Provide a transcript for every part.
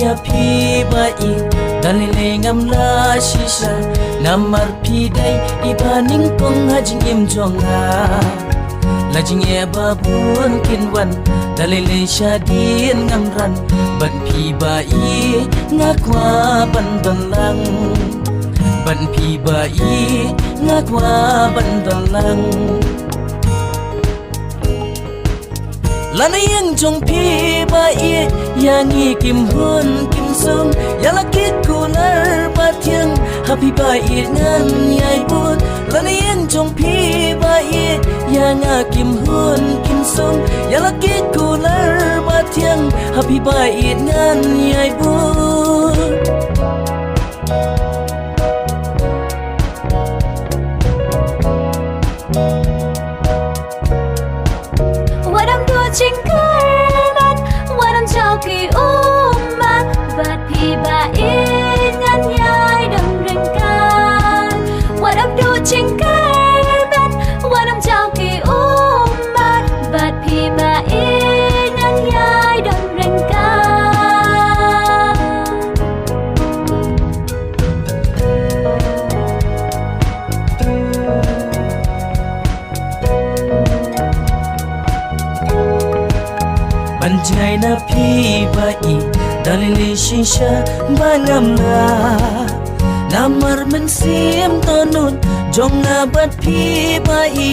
ya pi bai dalile ngamla shisha namar pi dai ibaning kong hajing im jonga lajing e babun kinwan dalile shadin ngamran ban pi bai ngakwa ban dalang ban pi bai ngakwa ban dalang lana yang jong pi bai yang i kim hun kim sum yala kit kular batyang happy bai ngan yai but lana yang jong pi bai yang a kim hun kim sum yala kit kular batyang happy bai ngan yai but Cingkarban wadam chauki umat bat pi ba ingan yai dam ringkan wadam du cingkarban wadam chauki umat bat pi ba ingan yai dam ringkan Banjai na pi bai dalili shisha bangamna namar mensim tonun jong na bat pi bai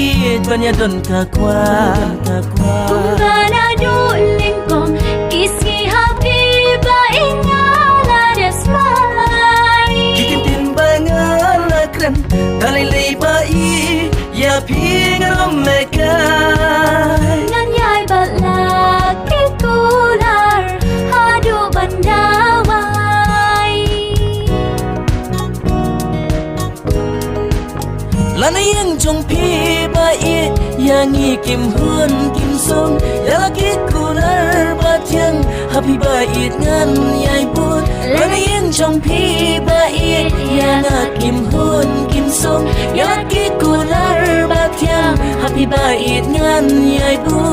banya don kakwa kumbana du lingkong kisi happy ba ingala desmai kikin bangala kren dalili bai ya pi ngarom mekai ngan yai balak kular hadu bandawai lana yang jong pi bai yang i kim hun kim sum yala kit kular batyang happy bai ngan yai but lana yang jong pi bai yang a kim hun kim sum yala kit kular batyang happy bai ngan yai but